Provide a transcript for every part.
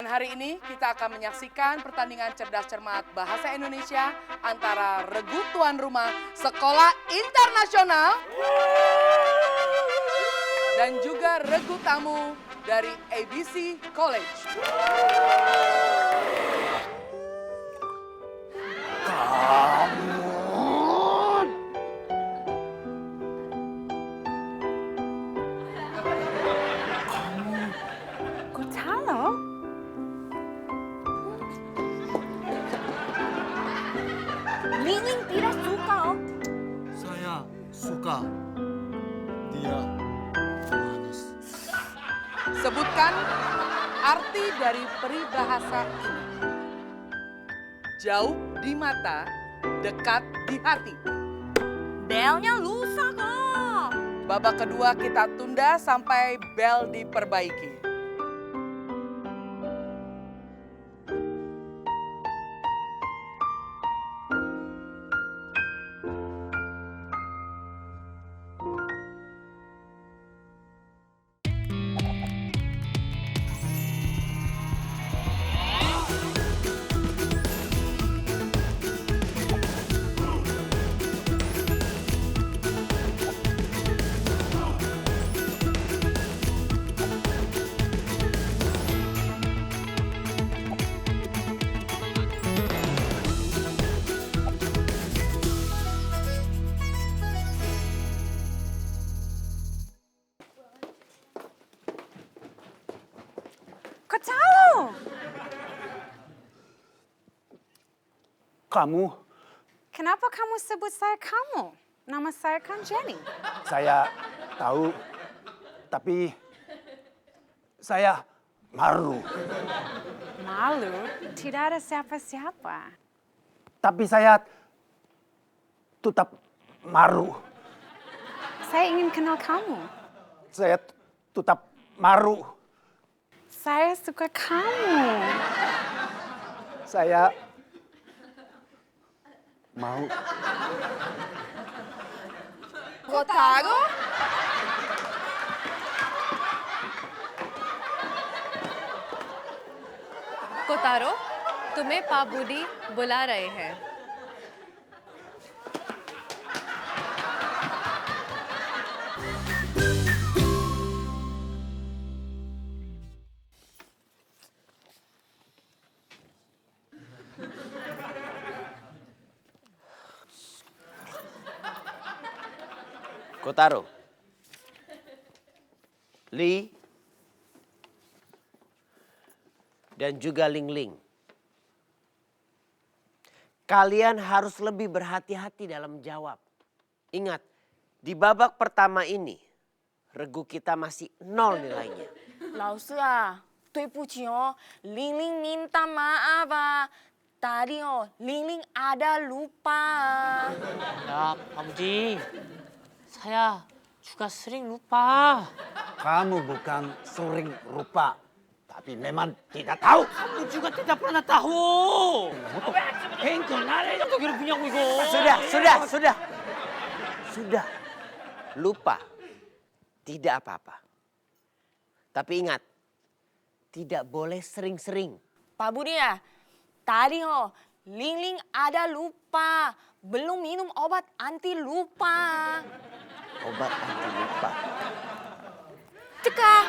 Dan hari ini kita akan menyaksikan pertandingan cerdas cermat bahasa Indonesia antara regu tuan rumah sekolah internasional dan juga regu tamu dari ABC College. Kok tahu? Lingling tidak suka. Saya suka. Dia manis. Sebutkan arti dari peribahasa ini. Jauh di mata, dekat di hati. Belnya lusa kok. Babak kedua kita tunda sampai bel diperbaiki. Kok tahu? Kamu, Kenapa kamu sebut saya kamu? Nama saya kan Jenny. saya tahu, tapi saya malu. Malu, tidak ada siapa-siapa. Tapi saya tetap malu. Saya ingin kenal kamu. Saya tetap malu. Saya suka kamu. Saya mau. Kok tahu? कोतारो, तुम्हें पाबूदी बुला रहे हैं। Kotaro, Lee, dan juga Ling Ling. Kalian harus lebih berhati-hati dalam jawab. Ingat, di babak pertama ini, regu kita masih 0 nilainya. 老师啊，对不起哦，玲玲 minta maaf ah. Tadi oh, Ling ada lupa. Ya, Pak Budi, saya juga sering lupa. Kamu bukan sering lupa, tapi memang tidak tahu. Aku juga tidak pernah tahu. Hengkel, 나를 어떻게 punya 이거? Sudah. Lupa, tidak apa-apa. Tapi ingat, tidak boleh sering-sering. Pak Budi ya, tadi oh, Ling ada lupa. Belum minum obat anti lupa. Obat anti lupa. Cekah,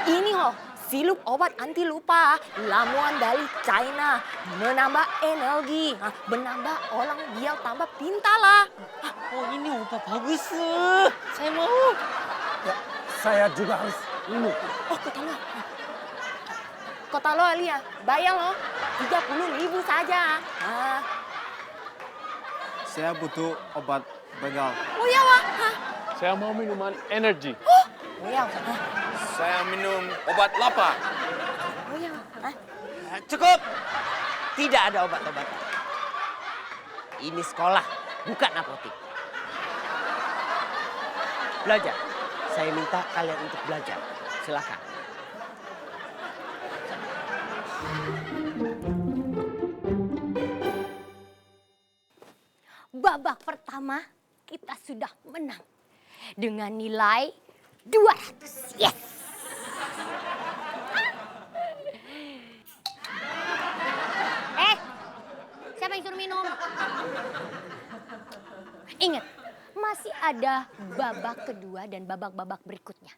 ini oh, sirup obat anti lupa. Ramuan dari China. Menambah energi. Menambah orang biar tambah pintar lah. Oh, ini obat bagus. Saya mau. Ya, saya juga harus minum. Oh, kota lo Alia, bayar lo 30.000 saja. Ah. Saya butuh obat begal. Oh ya wah. Hah? Saya mau minuman energi. Oh ya. Hah? Saya minum obat lapar. Oh ya. Hah? Cukup. Tidak ada obat-obatan. Ini sekolah, bukan apotik. Belajar. Saya minta kalian untuk belajar. Silakan. Babak pertama kita sudah menang dengan nilai 200. Yes. ada babak kedua dan babak-babak berikutnya.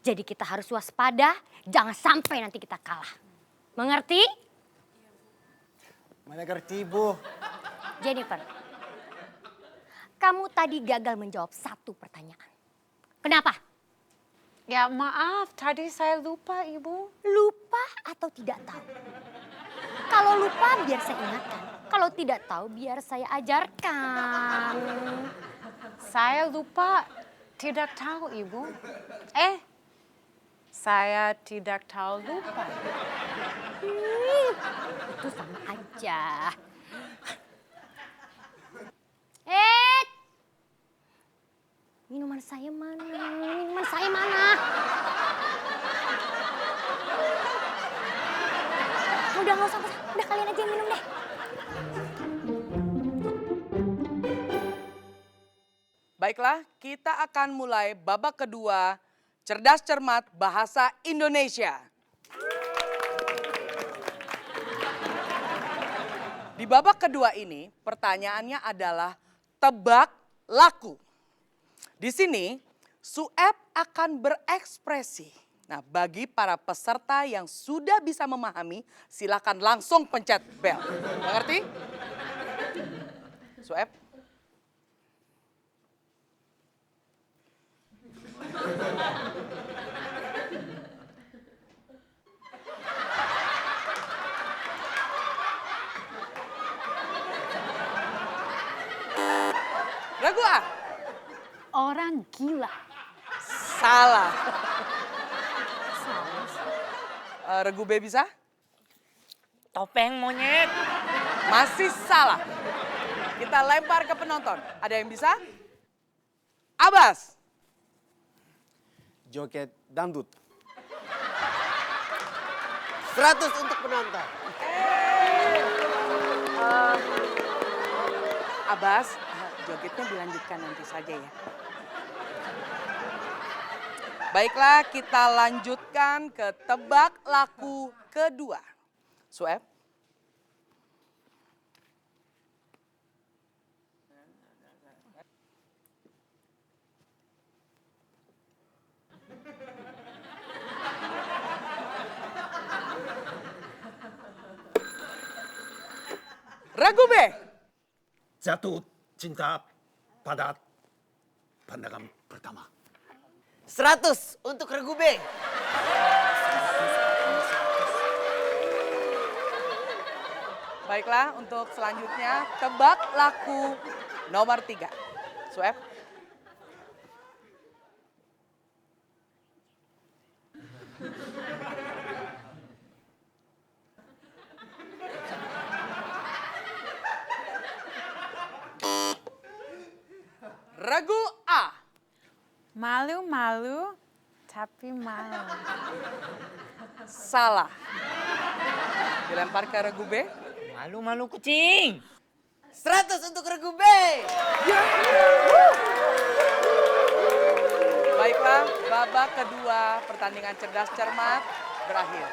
Jadi kita harus waspada, jangan sampai nanti kita kalah. Mengerti? Mengerti, Bu. Jennifer, kamu tadi gagal menjawab satu pertanyaan. Kenapa? Ya maaf, tadi saya lupa Ibu. Lupa atau tidak tahu? Kalau lupa biar saya ingatkan. Kalau tidak tahu biar saya ajarkan. Saya lupa, tidak tahu Ibu. Saya tidak tahu lupa. Itu sama aja. Minuman saya mana? Minuman saya mana? Udah nggak usah, udah kalian aja yang minum deh. Baiklah, kita akan mulai babak kedua, cerdas cermat bahasa Indonesia. Di babak kedua ini, pertanyaannya adalah tebak laku. Di sini, Sueb akan berekspresi. Nah, bagi para peserta yang sudah bisa memahami, silakan langsung pencet bel. Mengerti? Sueb? Regu A? Orang gila. Salah. Regu B bisa? Topeng monyet. Masih salah. Kita lempar ke penonton. Ada yang bisa? Abbas. Joget dangdut. 100 untuk penonton. Abbas, jogetnya dilanjutkan nanti saja ya. Baiklah, kita lanjutkan ke tebak laku kedua. Sueb. Regu B. Jatuh cinta pada pandangan pertama. 100 untuk regu B. Baiklah, untuk selanjutnya tebak laku nomor 3. Sueb. Regu A. Malu-malu, tapi malu. Salah. Dilempar ke regu B. Malu-malu kucing. 100 untuk regu B. Baiklah, babak kedua pertandingan cerdas cermat berakhir.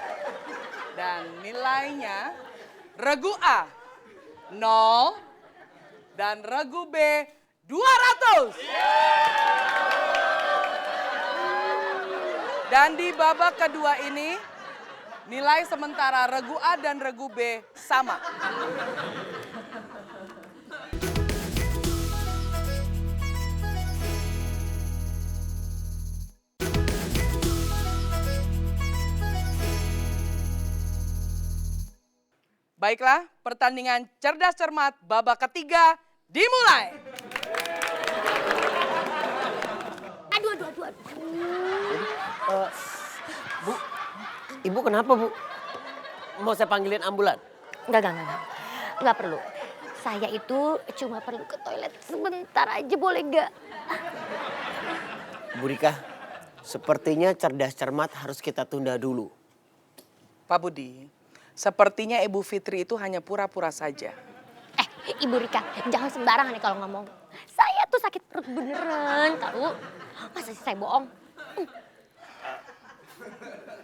Dan nilainya regu A 0 dan regu B 200. Dan di babak kedua ini nilai sementara regu A dan regu B sama. Baiklah, pertandingan cerdas cermat babak ketiga dimulai. Aduh. Bu, ibu kenapa, Bu? Mau saya panggilin ambulan? Enggak. Enggak perlu. Saya itu cuma perlu ke toilet sebentar aja, boleh gak? Bu Rika, sepertinya cerdas cermat harus kita tunda dulu. Pak Budi, sepertinya Ibu Fitri itu hanya pura-pura saja. Ibu Rika, jangan sembarangan nih kalau ngomong. Saya tuh sakit perut beneran, tahu? Masa sih saya bohong?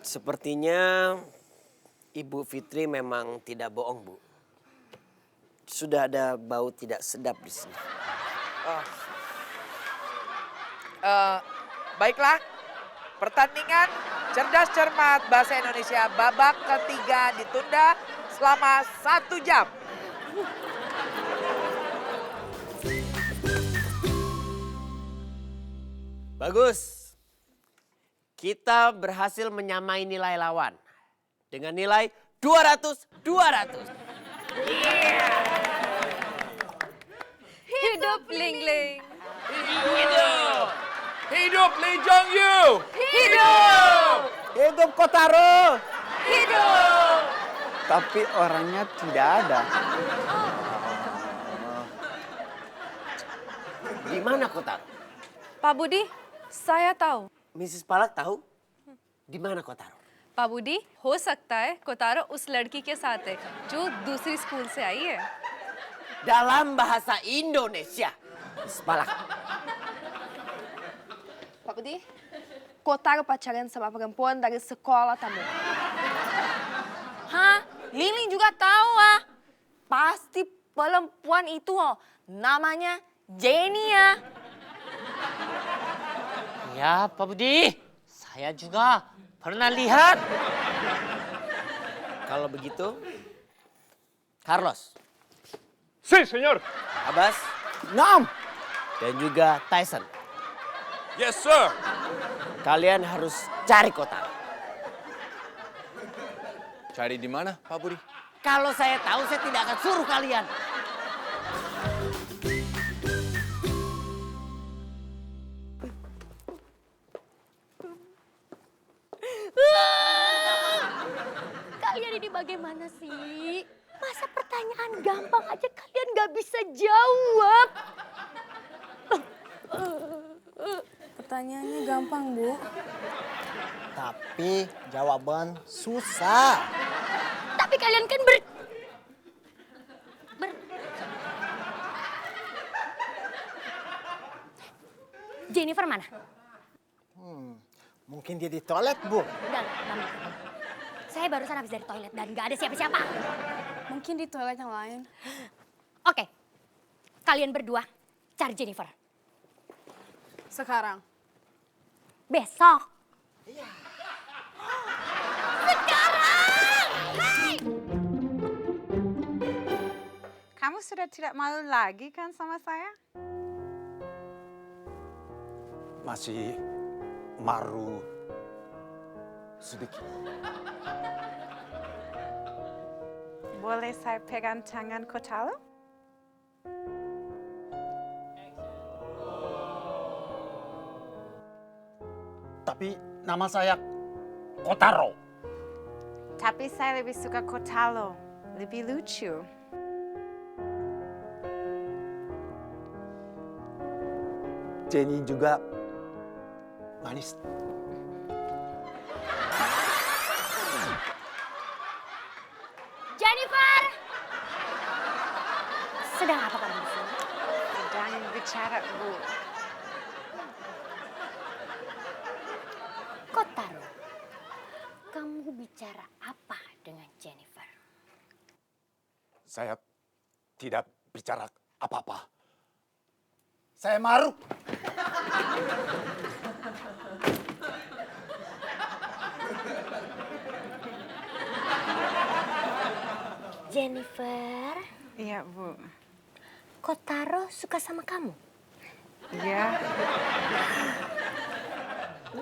Sepertinya Ibu Fitri memang tidak bohong, Bu. Sudah ada bau tidak sedap di sini. Baiklah, pertandingan cerdas cermat bahasa Indonesia babak ketiga ditunda selama 1 jam. Bagus. Kita berhasil menyamai nilai lawan. Dengan nilai 200. Hidup Ling Ling. Hidup Lee Jong Yu! Hidup Kotaro. Hidup. Tapi orangnya tidak ada. Di mana Kotaro? Pak Budi, saya tahu. Mrs. Palak tahu? Di mana Kotaro? Pak Budi, हो सकता है कोतारो उस लड़की के साथ है जो दूसरी स्कूल से आई है. Dalam bahasa Indonesia. Mrs. Palak. Pak Budi, Kotaro pacaran sama perempuan dari sekolah tamu. Hah? Lili juga tahu ah. Pasti perempuan itu namanya Jenny ya. Ya, Pak Budi. Saya juga pernah lihat. Kalau begitu, Carlos, Sí, señor. Abbas, Nam. dan juga Tyson. Yes, sir. Kalian harus cari Kotaro. Cari di mana, Pak Budi? Kalau saya tahu, saya tidak akan suruh kalian. Kalian ini bagaimana sih? Masa pertanyaan gampang aja kalian gak bisa jawab? Pertanyaannya gampang, Bu. Tapi jawaban susah. Tapi kalian kan Jennifer mana? Mungkin dia di toilet, Bu. Enggak, mungkin. Saya barusan habis dari toilet dan gak ada siapa-siapa. Mungkin di toilet yang lain. Oke, kalian berdua cari Jennifer. Sekarang. Besok. Sekarang! Hai! Kamu sudah tidak malu lagi kan sama saya? Masih malu sedikit. Boleh saya pegang tangan Kotaro? Tapi nama saya Kotaro. Tapi saya lebih suka Kotaro. Lebih lucu. Jenny juga manis. Jennifer! Sedang apa kamu di sini? Sedang bicara, Bu. Kotaro, kamu bicara apa dengan Jennifer? Saya tidak bicara apa-apa. Saya malu. Jennifer, Iya, Bu. Kotaro suka sama kamu? Iya.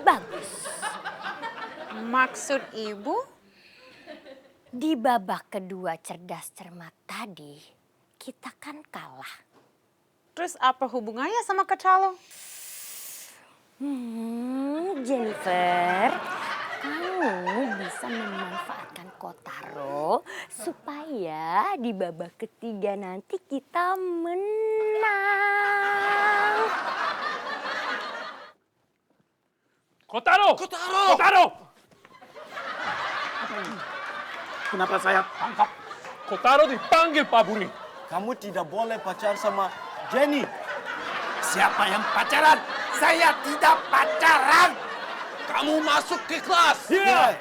Bagus. Maksud Ibu? Di babak kedua cerdas cermat tadi, kita kan kalah. Terus apa hubungannya sama Kotaro? Jennifer, kamu bisa memanfaatkan Kotaro supaya di babak ketiga nanti kita menang. Kotaro! Kotaro! Kenapa saya tangkap? Kotaro dipanggil, Pak Budi. Kamu tidak boleh pacaran sama Jenny. Siapa yang pacaran? Saya tidak pacaran. Kamu masuk ke kelas. Iya.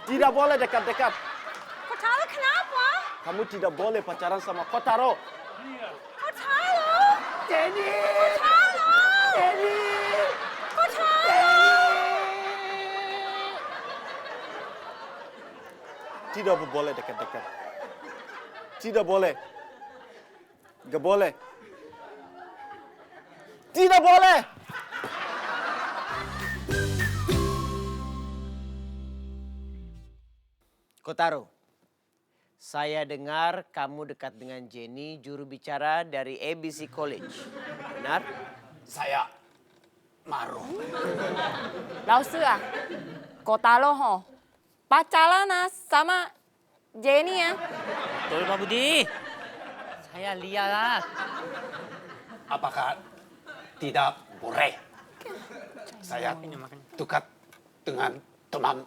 Tidak boleh dekat-dekat. Kotaro kenapa? Kamu tidak boleh pacaran sama Kotaro. Kotaro? Jenny! Tidak boleh dekat-dekat. Tidak boleh. Gak boleh. Tidak boleh. Kotaro, saya dengar kamu dekat dengan Jenny, juru bicara dari ABC College. Benar? Saya Maru. 老师啊，Kotaro ho pacaran sama Jenny ya? Betul Pak Budi. Saya lihat. Apakah tidak boleh? Saya dekat dengan teman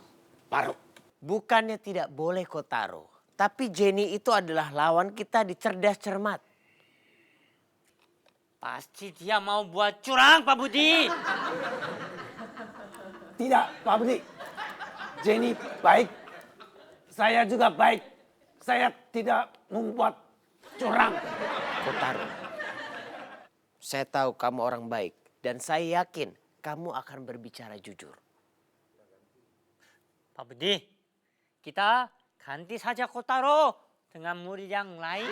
Maru. Bukannya tidak boleh Kotaro, tapi Jenny itu adalah lawan kita di cerdas cermat. Pasti dia mau buat curang Pak Budi. Tidak, Pak Budi. Jenny baik. Saya juga baik. Saya tidak membuat curang. Kotaro, saya tahu kamu orang baik dan saya yakin kamu akan berbicara jujur. Pak Budi, kita ganti saja Kotaro dengan murid yang lain.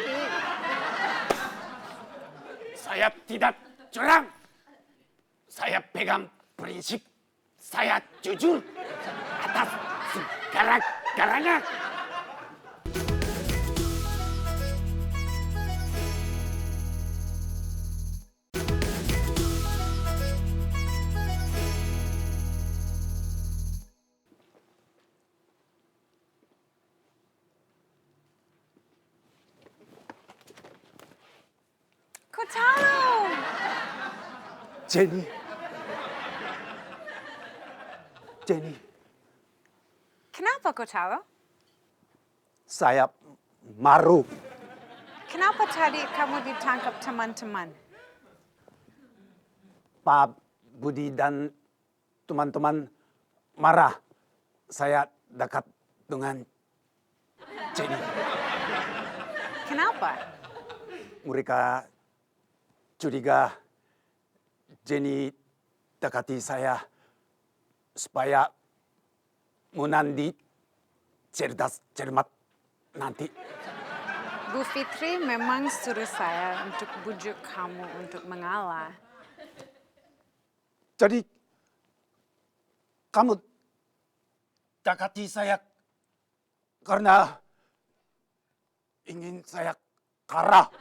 Saya tidak curang. Saya pegang prinsip. Saya jujur atas segala-galanya. Kotaro! Jenny. Jenny, Kenapa Kotaro? saya Maru. Kenapa tadi kamu ditangkap teman-teman? Pak Budi dan teman-teman marah. Saya dekat dengan Jenny. Kenapa? Mereka curiga Jenny dekati saya supaya menandi cerdas cermat nanti. Bu Fitri memang suruh saya untuk bujuk kamu untuk mengalah. Jadi kamu dekati saya karena ingin saya kalah.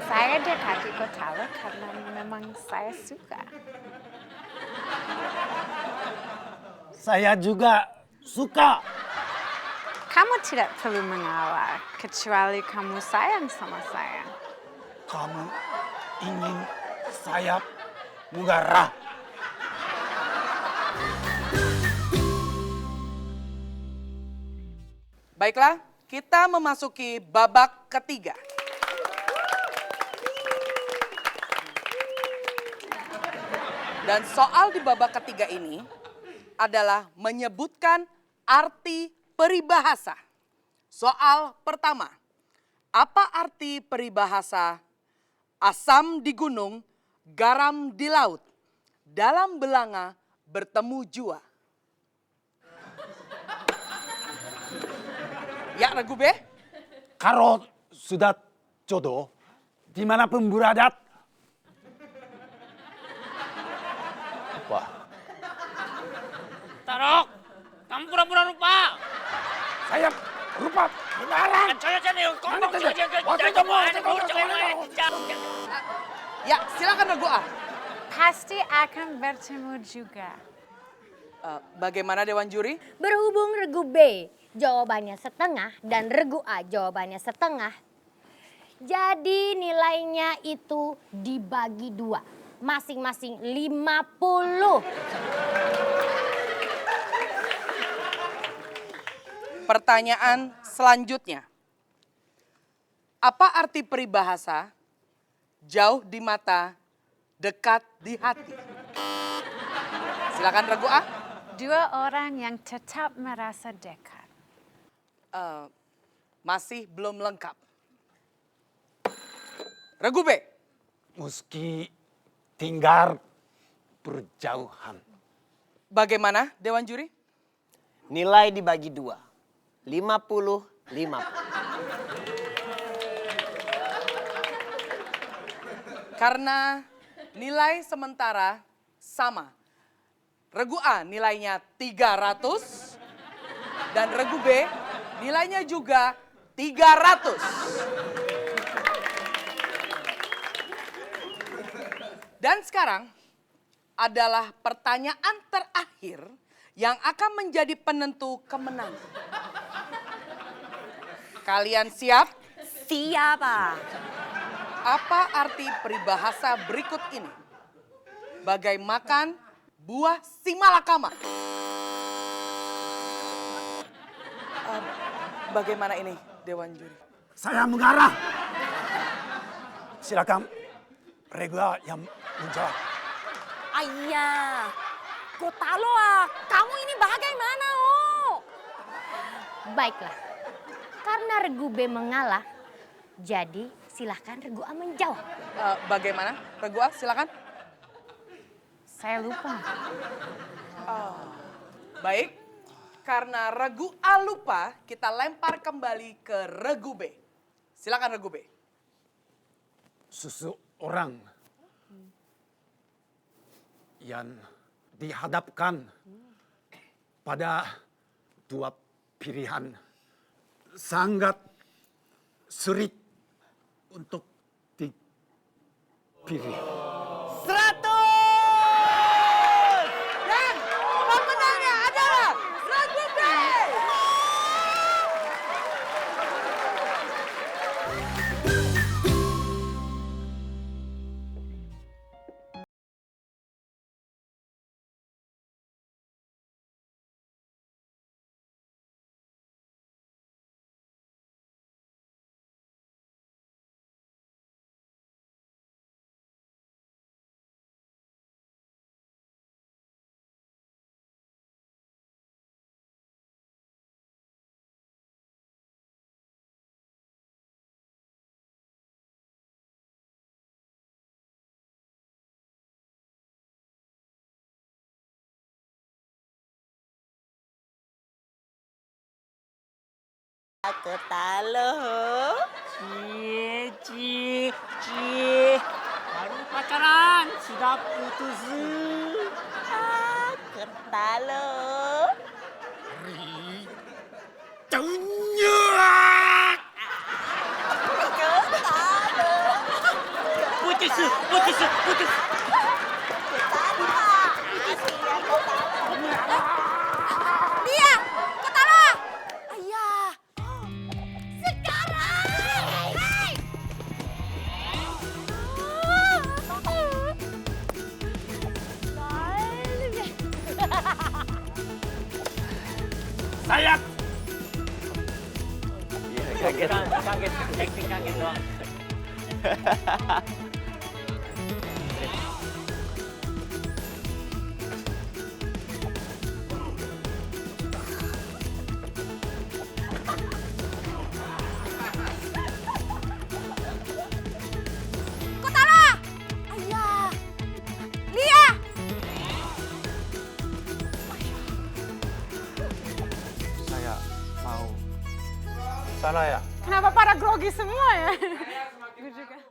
Saya dekati Kotaro karena memang saya suka. Saya juga suka. Kamu tidak perlu mengalah, kecuali kamu sayang sama saya. Kamu ingin saya mengarah. Baiklah, kita memasuki babak ketiga. Dan soal di babak ketiga ini adalah menyebutkan arti peribahasa. Soal pertama, apa arti peribahasa asam di gunung, garam di laut, dalam belanga bertemu jua? Ya, Ragu B? Kalau sudah jodoh, dimanapun berada. Apa? Tarok, kamu pura-pura lupa. Saya lupa benaran. Ya, silakan Ragu A. Pasti akan bertemu juga. Bagaimana Dewan Juri? Berhubung regu B jawabannya setengah dan regu A jawabannya setengah. Jadi nilainya itu dibagi 2. Masing-masing 50. Pertanyaan selanjutnya. Apa arti peribahasa jauh di mata, dekat di hati? Silakan Ragu A. 2 orang yang tetap merasa dekat. Masih belum lengkap. Ragu B. meski tinggal berjauhan. Bagaimana Dewan Juri? Nilai dibagi 2. 50-50. Karena nilai sementara sama. Regu A nilainya 300 dan regu B nilainya juga 300. Dan sekarang adalah pertanyaan terakhir yang akan menjadi penentu kemenangan. Kalian siap? Siap, Pak. Apa arti peribahasa berikut ini? Bagai makan buah si malakama. Bagaimana ini, Dewan Juri? Saya mengarah. Silakan Regua yang menjawab. Ayah, Kotaro, kamu ini bagaimana, oh? Baiklah, karena regu B mengalah, jadi silahkan regu A menjawab. Bagaimana? Regu A, silakan. Saya lupa. Baik, karena regu A lupa, kita lempar kembali ke regu B. Silakan regu B. Seseorang yang dihadapkan pada 2 pilihan sangat sulit untuk dipilih. 100! Dan pemenangnya adalah regu B. Kotaro. cie. Baru pacaran, sudah putus. Kotaro. Putus. Dia, Kotaro. Ayah. Sekarang. Hey. Saya Kaget, acting kaget doang. Kotaro. Ayah. Lia. Saya mau. salah ya. Kenapa para grogi semua ya? Gue juga.